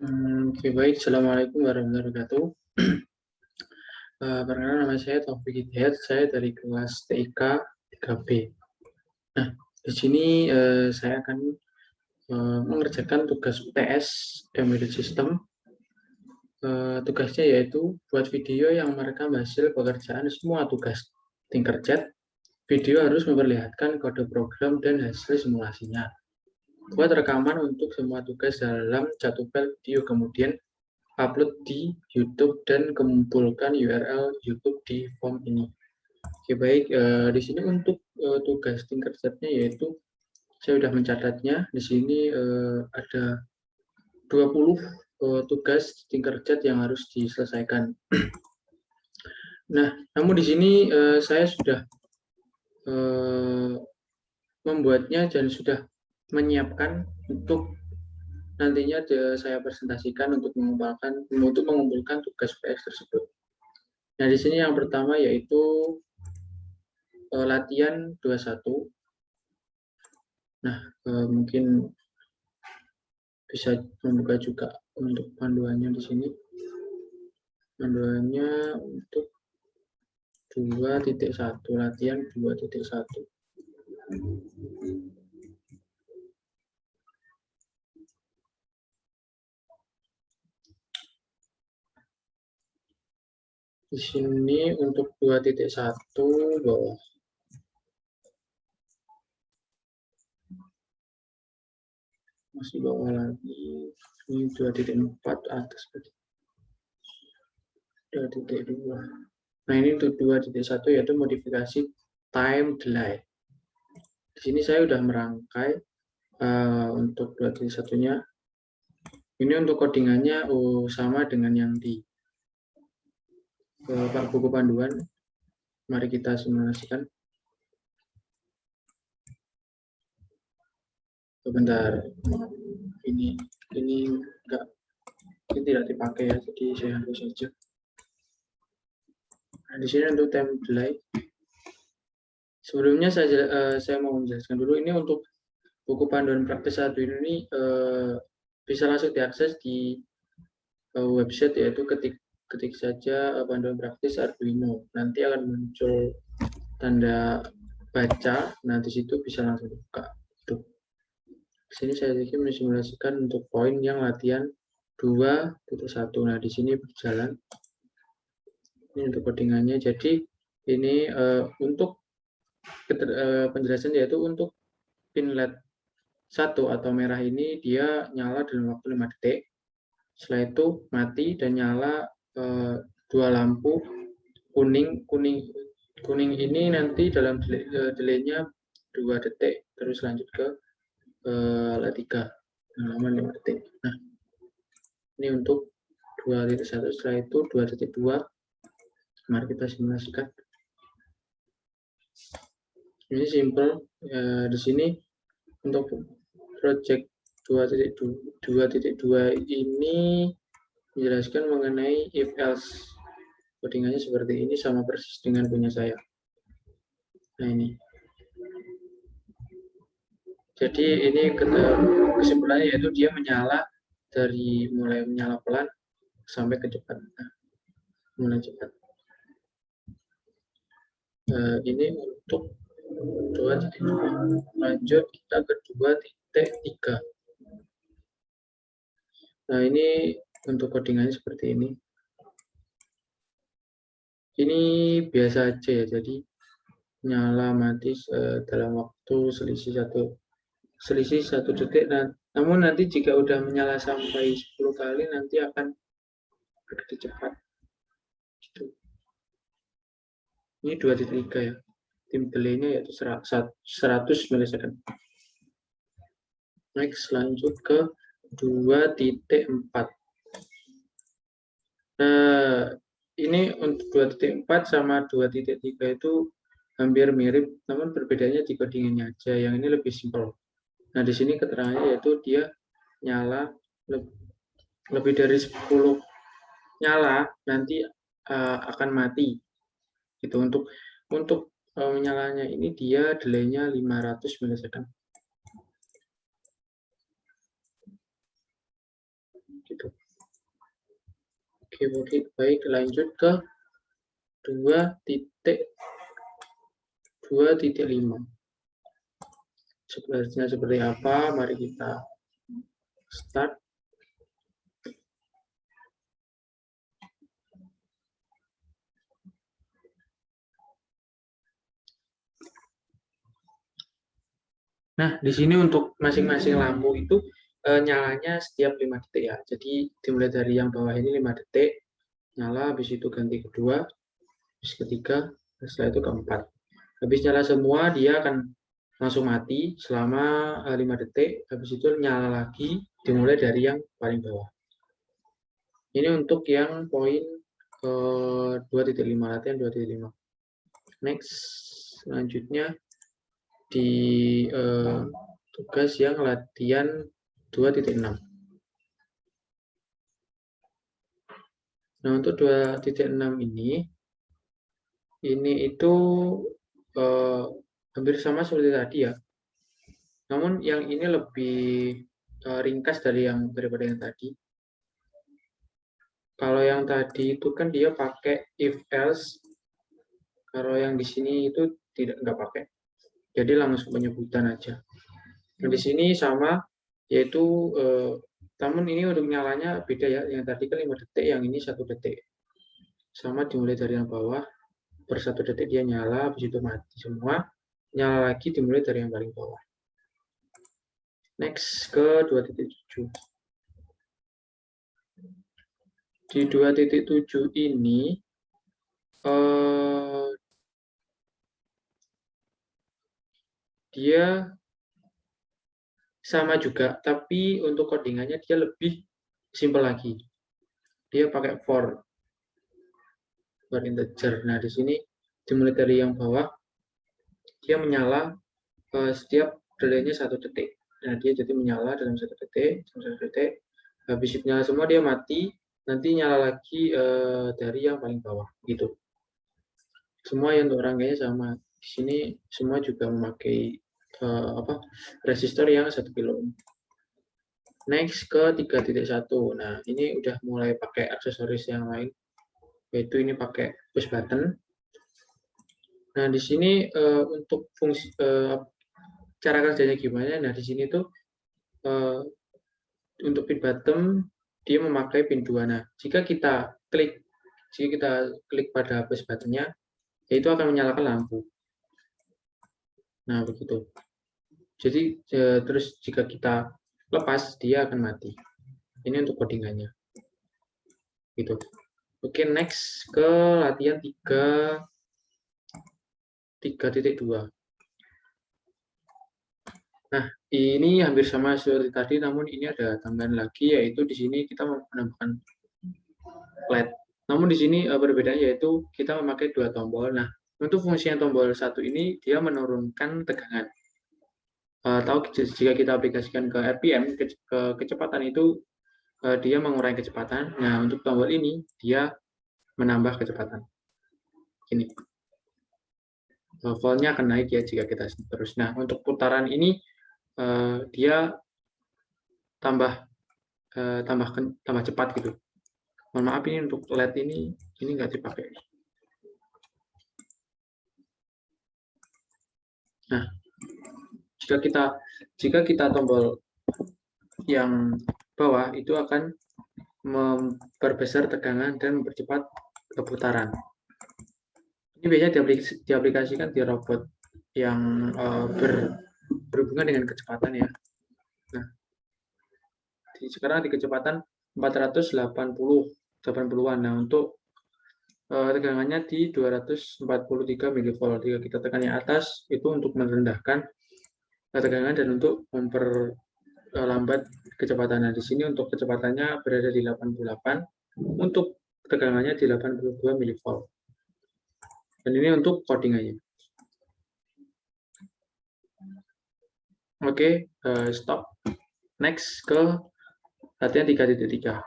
Oke, baik. Assalamualaikum warahmatullahi wabarakatuh. Perkenalkan nama saya Taufik Hidayat, saya dari kelas TIK 3B. Nah, di sini saya akan mengerjakan tugas UTS Embedded System. Tugasnya yaitu buat video yang merekam hasil pekerjaan semua tugas Tinkercad. Video harus memperlihatkan kode program dan hasil simulasinya. Buat rekaman untuk semua tugas dalam satu file video, kemudian upload di YouTube dan kumpulkan URL YouTube di form ini. Oke, baik. Di sini untuk tugas Tinkercad-nya yaitu saya sudah mencatatnya. Di sini ada 20 tugas Tinkercad yang harus diselesaikan. Nah, namun di sini saya sudah membuatnya dan sudah menyiapkan untuk nantinya saya presentasikan untuk mengumpulkan tugas UTS tersebut. Nah, di sini yang pertama yaitu latihan 21. Nah, mungkin bisa membuka juga untuk panduannya di sini. Panduannya untuk 2.1, latihan 2.1. Di sini untuk 2.1 bawah. Masih bawah lagi. Ini 2.4 atas. 2.2. Nah, ini untuk 2.1 yaitu modifikasi time delay. Di sini saya sudah merangkai untuk 2.1-nya. Ini untuk codingannya sama dengan yang di buku panduan. Mari kita simulasikan. Sebentar, ini tidak dipakai ya, jadi saya hapus saja. Nah, di sini untuk time delay. Sebelumnya saya mau menjelaskan dulu, ini untuk buku panduan praktis 1 ini bisa langsung diakses di website, yaitu ketik saja panduan praktis Arduino. Nanti akan muncul tanda baca, nah di situ bisa langsung dibuka. Di sini saya mensimulasikan untuk poin yang latihan 2.1. Nah, di sini berjalan. Ini untuk codingannya. Jadi ini untuk penjelasan yaitu untuk pin LED 1 atau merah ini dia nyala dalam waktu 5 detik. Setelah itu mati dan nyala dua lampu kuning ini nanti dalam delay-nya 2 detik, terus lanjut ke LED 3 lama 5 detik. Nah, ini untuk 2.1. Setelah itu 2.2. Mari kita simulasikan. Ini simple. Di sini untuk project 2.2 ini menjelaskan mengenai if else. Codingannya seperti ini, sama persis dengan punya saya. Nah, ini. Jadi ini kesimpulannya yaitu dia menyala dari mulai menyala pelan sampai ke cepat. Nah, mulai cepat. Ini untuk 2.2. Lanjut kita ke 2.3. Nah, ini untuk codingannya seperti ini. Ini biasa aja ya, jadi nyala mati dalam waktu selisih satu detik. Nah, namun nanti jika udah menyala sampai 10 kali nanti akan begitu cepat. Gitu. Ini 2.3 ya. Tim delay-nya yaitu 100 milisecond. Next, lanjut ke 2.4. Ini untuk 2.4 sama 2.3 itu hampir mirip, namun perbedaannya di codingannya aja. Yang ini lebih simpel. Nah, di sini keterangannya yaitu dia nyala lebih dari 10 nyala nanti akan mati. Gitu. Untuk menyalanya ini dia delay-nya 500 milisecond. Gitu. Oke, baik, lanjut ke 2.2.5. Sebenarnya seperti apa? Mari kita start. Nah, di sini untuk masing-masing lampu itu nyalanya setiap 5 detik ya. Jadi dimulai dari yang bawah ini 5 detik, nyala, habis itu ganti kedua, habis ketiga, setelah itu keempat. Habis nyala semua, dia akan langsung mati selama 5 detik, habis itu nyala lagi, dimulai dari yang paling bawah. Ini untuk yang poin 2.5, latihan 2.5. Next, selanjutnya di tugas yang latihan 2.6. Nah, untuk 2.6 ini itu hampir sama seperti tadi ya. Namun yang ini lebih ringkas daripada yang tadi. Kalau yang tadi itu kan dia pakai if else. Kalau yang di sini itu nggak pakai. Jadi langsung penyebutan aja. Nah, di sini sama, yaitu namun ini untuk nyalanya beda ya. Yang tadi kan 5 detik, yang ini 1 detik. Sama dimulai dari yang bawah, per 1 detik dia nyala, habis itu mati semua. Nyala lagi dimulai dari yang paling bawah. Next ke 2.7. Di 2.7 ini dia sama juga, tapi untuk codingannya dia lebih simpel lagi. Dia pakai for integer. Nah, di sini dimulai dari yang bawah, dia menyala setiap delaynya 1 detik. Nah, dia jadi menyala dalam 1 detik, habis itu nyala semua dia mati, nanti nyala lagi dari yang paling bawah, gitu. Semua yang untuk rangkaiannya sama. Di sini semua juga memakai resistor yang 1 kilo. Next ke 3.1. Nah, ini udah mulai pakai aksesoris yang lain, yaitu ini pakai push button. Nah, di sini untuk fungsi cara kerjanya gimana? Nah, di sini tuh untuk pin bottom dia memakai pin 2. Nah, jika kita klik pada push buttonnya, itu akan menyalakan lampu. Nah, begitu. Jadi terus jika kita lepas, dia akan mati. Ini untuk codingannya. Gitu. Oke, next ke latihan 3.2. Nah, ini hampir sama seperti tadi, namun ini ada tambahan lagi, yaitu di sini kita menambahkan LED. Namun di sini perbedaannya yaitu kita memakai 2 tombol. Nah, untuk fungsi yang tombol 1 ini dia menurunkan tegangan. Tahu jika kita aplikasikan ke RPM, kecepatan itu dia mengurangi kecepatan. Nah, untuk tombol ini dia menambah kecepatan. Ini voltnya akan naik ya jika kita terus. Nah, untuk putaran ini dia tambah cepat gitu. Mohon maaf, ini untuk LED ini nggak dipakai. Nah, jika kita tombol yang bawah itu akan memperbesar tegangan dan mempercepat putaran. Ini biasanya diaplikasikan di robot yang berhubungan dengan kecepatan ya. Nah, sekarang di kecepatan 480-80-an. Nah, untuk tegangannya di 243 mV. Jika kita tekan yang atas, itu untuk merendahkan tegangan dan untuk memperlambat kecepatan. Nah, di sini untuk kecepatannya berada di 88, untuk tegangannya di 82 mV. Dan ini untuk codingannya. Oke, stop. Next ke latihan 3.3.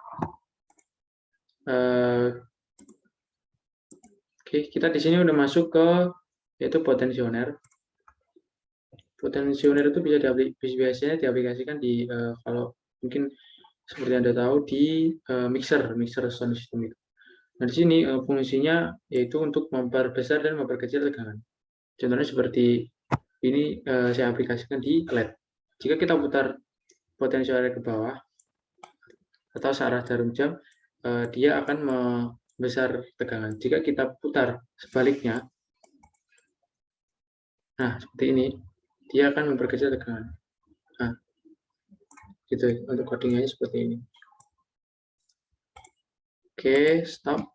Oke, kita di sini udah masuk ke yaitu potensioner. Potensioner itu biasanya diaplikasikan di kalau mungkin seperti Anda tahu di mixer sound system itu. Nah, di sini fungsinya yaitu untuk memperbesar dan memperkecil tegangan. Contohnya seperti ini saya aplikasikan di LED. Jika kita putar potentiometer ke bawah atau searah jarum jam, dia akan membesar tegangan. Jika kita putar sebaliknya, nah seperti ini, dia akan memperkecil tegangan. Nah, gitu untuk codingannya seperti ini. Oke, stop.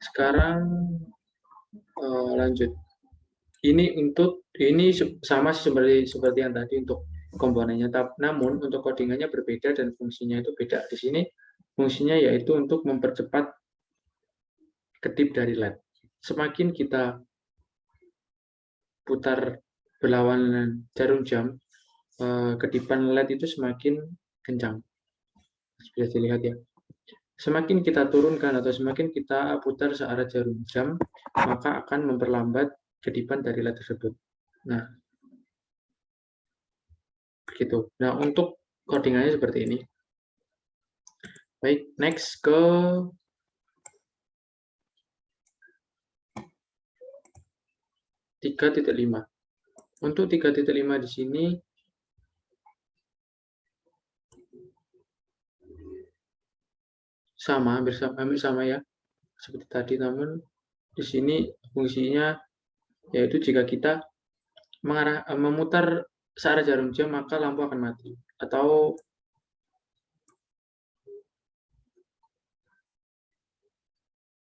Sekarang lanjut. Ini sama seperti yang tadi untuk komponennya, namun untuk codingannya berbeda dan fungsinya itu beda. Di sini fungsinya yaitu untuk mempercepat kedip dari LED. Semakin kita putar berlawanan jarum jam, kedipan LED itu semakin kencang. Bisa dilihat ya. Semakin kita turunkan atau semakin kita putar searah jarum jam, maka akan memperlambat kedipan dari LED tersebut. Nah, begitu. Nah, untuk codingannya seperti ini. Baik, next ke tiga titik lima. Untuk 3.5 di sini hampir sama ya, seperti tadi, namun di sini fungsinya yaitu jika kita memutar searah jarum jam, maka lampu akan mati. Atau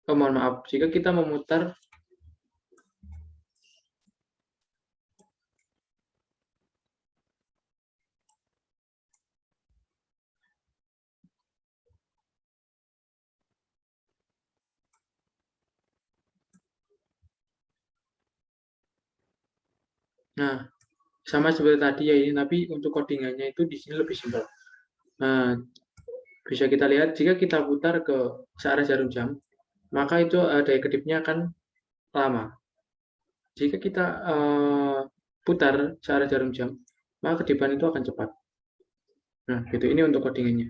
mohon maaf, jika kita memutar nah, sama seperti tadi ya ini, tapi untuk codingannya itu di sini lebih simpel. Nah, bisa kita lihat jika kita putar ke searah jarum jam, maka itu daya kedipnya akan lama. Jika kita putar searah jarum jam, maka kedipan itu akan cepat. Nah, gitu. Ini untuk codingannya.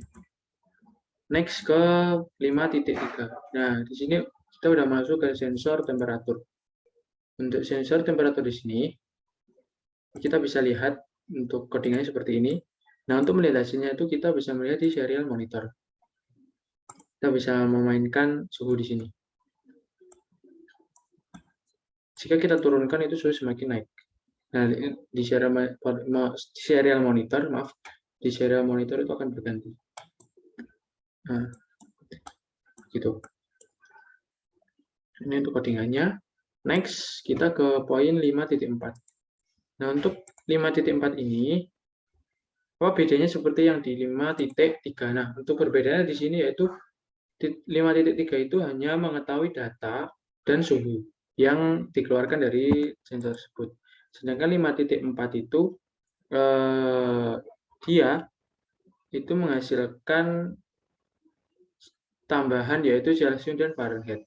Next ke 5.3. Nah, di sini kita udah masuk ke sensor temperatur. Untuk sensor temperatur di sini, kita bisa lihat untuk codingannya seperti ini. Nah, untuk melihat hasilnya itu kita bisa melihat di serial monitor. Kita bisa memainkan suhu di sini. Jika kita turunkan itu suhu semakin naik. Nah, di serial monitor itu akan berganti. Nah, gitu. Ini untuk codingannya. Next, kita ke poin 5.4. Nah, untuk 5.4 ini, bedanya seperti yang di 5.3. Nah, untuk perbedaannya di sini yaitu 5.3 itu hanya mengetahui data dan suhu yang dikeluarkan dari sensor tersebut. Sedangkan 5.4 itu dia itu menghasilkan tambahan yaitu Celcius dan Fahrenheit.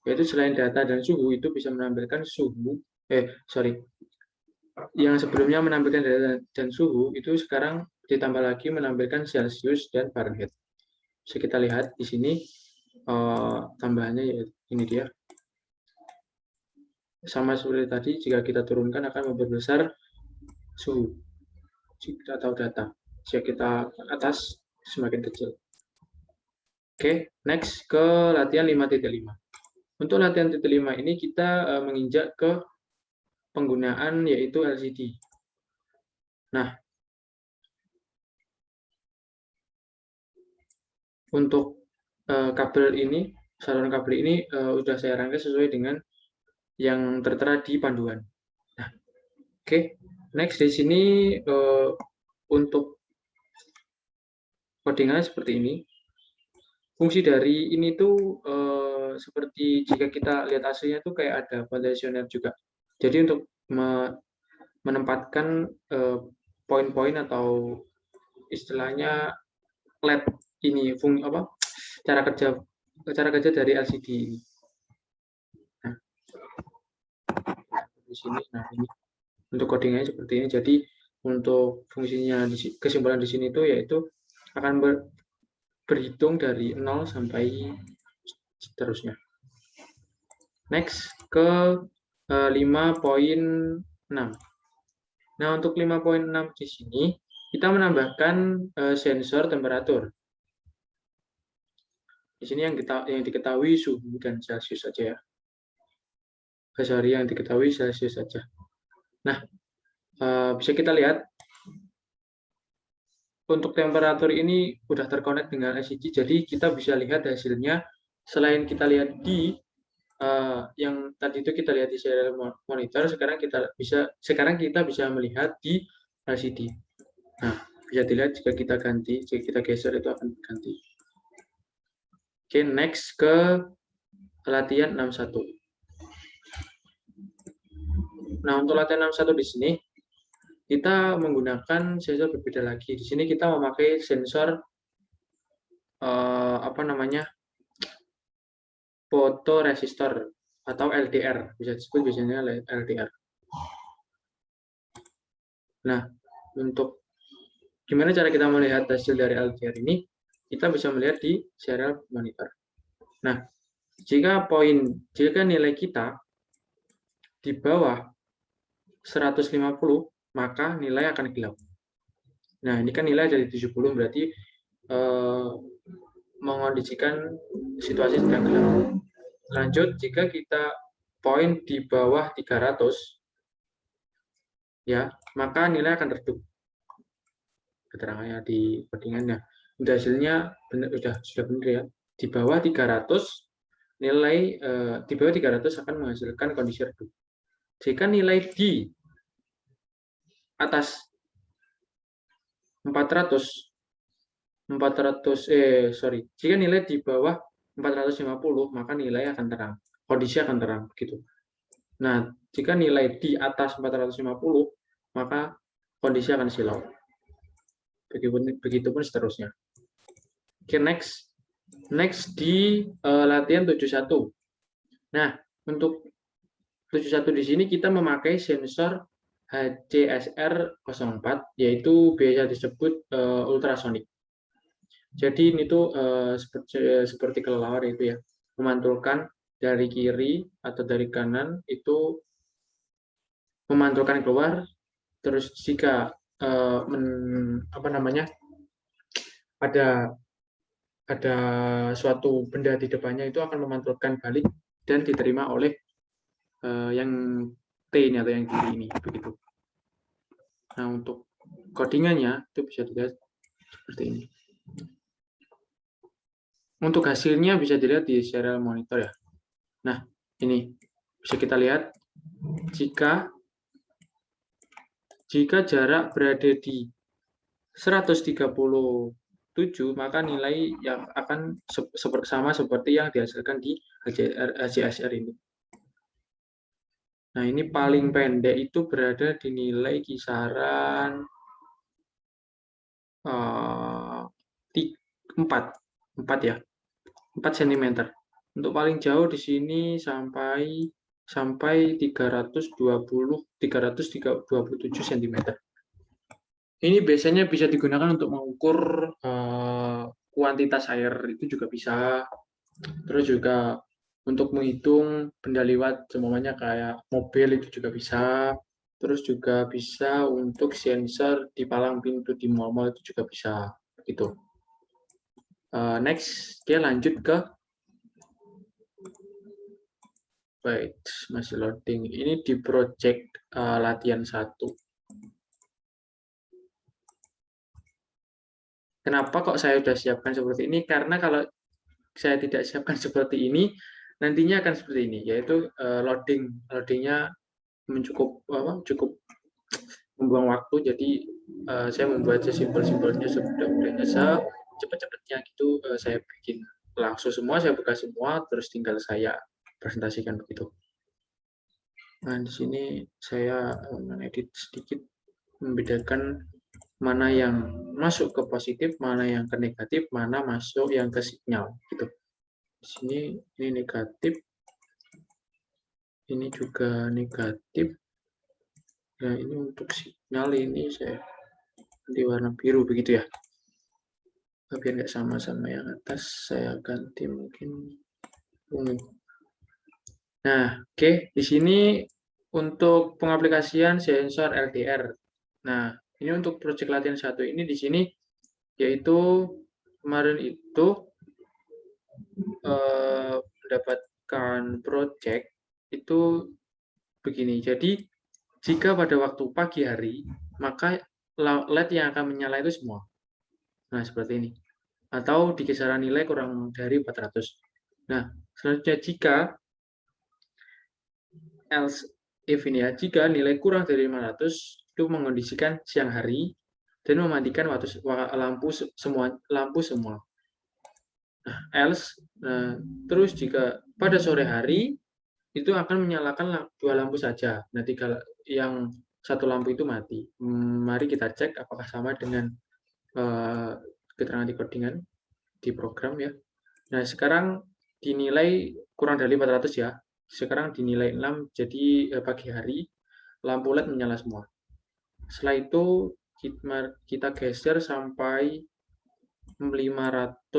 Yaitu selain data dan suhu itu bisa menampilkan yang sebelumnya menampilkan data dan suhu itu sekarang ditambah lagi menampilkan Celcius dan Fahrenheit. Bisa kita lihat di sini tambahannya ya ini dia. Sama seperti tadi, jika kita turunkan akan memperbesar suhu atau data. Jika kita ke atas semakin kecil. Oke, next ke latihan 5.5. Untuk latihan 5 ini kita menginjak ke penggunaan yaitu LCD. Nah, untuk kabel ini, saluran kabel ini sudah saya rangkai sesuai dengan yang tertera di panduan. Nah, oke. Next di sini untuk codingannya seperti ini. Fungsi dari ini tuh seperti jika kita lihat hasilnya tuh kayak ada positioner juga. Jadi untuk menempatkan poin-poin atau istilahnya LED ini cara kerja dari LCD ini. Nah, di sini, nah ini untuk codingannya seperti ini. Jadi untuk fungsinya kesimpulan di sini itu yaitu akan berhitung dari 0 sampai seterusnya. Next ke 5.6. Nah, untuk 5.6 di sini kita menambahkan sensor temperatur. Di sini yang diketahui suhu dan Celcius saja ya. Sorry, yang diketahui Celcius saja. Nah, bisa kita lihat untuk temperatur ini sudah terkonek dengan SCG, jadi kita bisa lihat hasilnya. Selain kita lihat di yang tadi itu kita lihat di serial monitor, sekarang kita bisa melihat di LCD. Nah, bisa dilihat jika kita geser itu akan berganti. Oke, next ke latihan 61. Nah, untuk latihan 61 di sini kita menggunakan sensor berbeda lagi. Di sini kita memakai sensor fotoresistor atau LDR, bisa disebut biasanya LDR. Nah, untuk gimana cara kita melihat hasil dari LDR ini? Kita bisa melihat di serial monitor. Nah, jika nilai kita di bawah 150, maka nilai akan gelap. Nah, ini kan nilai dari 70, berarti mengondisikan situasi sedang gelap. Lanjut, jika kita poin di bawah 300, ya, maka nilai akan redup. Keterangannya di codingannya. Hasilnya sudah benar ya. Di bawah 300 nilai di bawah 300 akan menghasilkan kondisi redup. Jika nilai di atas jika nilai di bawah 450, maka nilai akan terang, kondisi akan terang begitu. Nah, jika nilai di atas 450, maka kondisi akan silau. Begitupun seterusnya. Oke, next di latihan 71. Nah, untuk 71 di sini kita memakai sensor HCSR 04, yaitu biasa disebut ultrasonik. Jadi ini tuh seperti kelelawar itu ya, memantulkan dari kiri atau dari kanan itu memantulkan keluar. Terus jika ada suatu benda di depannya, itu akan memantulkan balik dan diterima oleh yang T ini atau yang kiri ini begitu. Nah, untuk codingannya itu bisa dilihat seperti ini. Untuk hasilnya bisa dilihat di serial monitor ya. Nah, ini bisa kita lihat jika jarak berada di 137, maka nilai yang akan sama seperti yang dihasilkan di HCSR ini. Nah, ini paling pendek itu berada di nilai kisaran 4 ya. 4 cm. Untuk paling jauh di sini sampai 327 cm. Ini biasanya bisa digunakan untuk mengukur kuantitas air, itu juga bisa. Terus juga untuk menghitung benda lewat, semuanya kayak mobil itu juga bisa. Terus juga bisa untuk sensor di palang pintu di mal-mal itu juga bisa. Gitu. Next, dia lanjut ke wait, masih loading. Ini di project latihan 1. Kenapa kok saya sudah siapkan seperti ini? Karena kalau saya tidak siapkan seperti ini, nantinya akan seperti ini, yaitu loadingnya cukup membuang waktu. Jadi saya membuat simpel-simpelnya, semudah-mudahnya, cepat-cepatnya gitu. Saya bikin langsung semua, saya buka semua, terus tinggal saya presentasikan begitu. Nah, di sini saya mengedit sedikit, membedakan mana yang masuk ke positif, mana yang ke negatif, mana masuk yang ke sinyal gitu. Di sini ini negatif, ini juga negatif. Nah, ini untuk sinyal ini saya ganti warna biru begitu ya. Biar nggak sama-sama yang atas, saya ganti mungkin Nah, oke, di sini untuk pengaplikasian sensor LDR. Nah, ini untuk proyek latihan 1 ini di sini yaitu kemarin itu mendapatkan proyek itu begini. Jadi, jika pada waktu pagi hari, maka LED yang akan menyala itu semua. Nah, seperti ini. Atau di kisaran nilai kurang dari 400. Nah, selanjutnya jika else if ini ya, jika nilai kurang dari 500 itu mengondisikan siang hari dan mematikan lampu semua. Nah, else terus jika pada sore hari itu akan menyalakan 2 lampu saja. Nah, yang 1 lampu itu mati. Mari kita cek apakah sama dengan keterangan di codingan di program ya. Nah, sekarang dinilai kurang dari 400 ya. Sekarang dinilai 6, jadi pagi hari lampu LED menyala semua. Setelah itu kita geser sampai 500,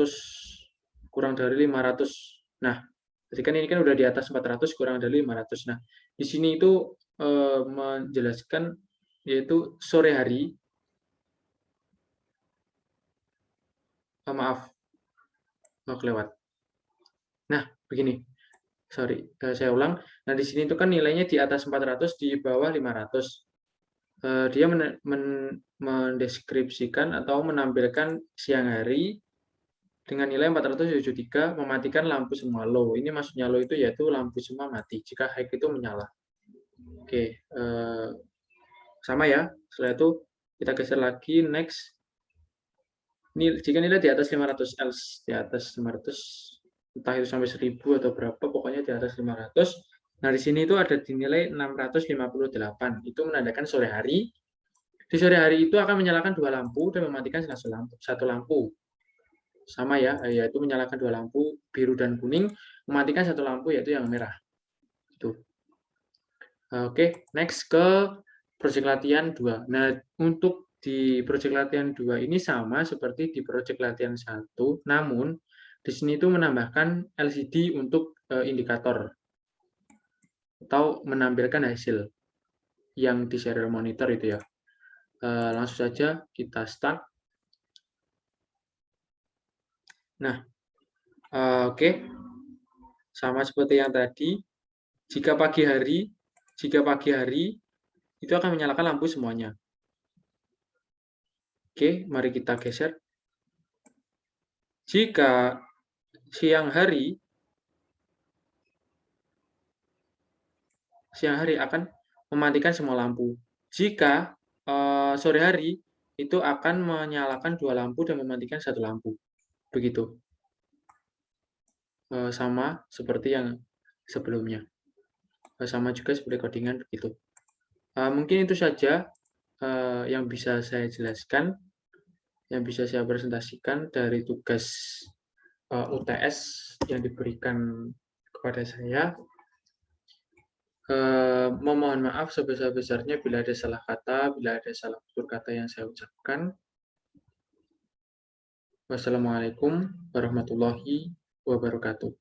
kurang dari 500. Nah, jadi kan ini kan udah di atas 400, kurang dari 500. Nah, di sini itu menjelaskan yaitu sore hari. Maaf, mau kelewat. Nah, begini. Sorry, saya ulang. Nah, di sini itu kan nilainya di atas 400, di bawah 500. Dia mendeskripsikan atau menampilkan siang hari dengan nilai 473, mematikan lampu semua low. Ini maksudnya low itu yaitu lampu semua mati. Jika high itu menyala. Oke, sama ya. Setelah itu kita geser lagi, next. Jika nilai di atas 500, else di atas 500, entah itu sampai 1000 atau berapa, pokoknya di atas 500. Nah, di sini itu ada dinilai 658. Itu menandakan sore hari. Di sore hari itu akan menyalakan 2 lampu dan mematikan satu lampu. Sama ya, yaitu menyalakan 2 lampu, biru dan kuning, mematikan 1 lampu, yaitu yang merah. Itu. Oke, next ke proyek latihan 2. Nah, untuk di proyek latihan 2 ini sama seperti di proyek latihan 1, namun di sini itu menambahkan LCD untuk indikator atau menampilkan hasil yang di serial monitor itu ya. Langsung saja kita start. Nah, oke. Sama seperti yang tadi, jika pagi hari itu akan menyalakan lampu semuanya. Oke, mari kita geser. Jika siang hari akan mematikan semua lampu. Jika sore hari itu akan menyalakan 2 lampu dan mematikan 1 lampu. Begitu. Sama seperti yang sebelumnya. Sama juga seperti codingan begitu. Mungkin itu saja yang bisa saya jelaskan, yang bisa saya presentasikan dari tugas UTS yang diberikan kepada saya. Memohon maaf sebesar-besarnya bila ada salah kata, bila ada salah tutur kata yang saya ucapkan. Wassalamualaikum warahmatullahi wabarakatuh.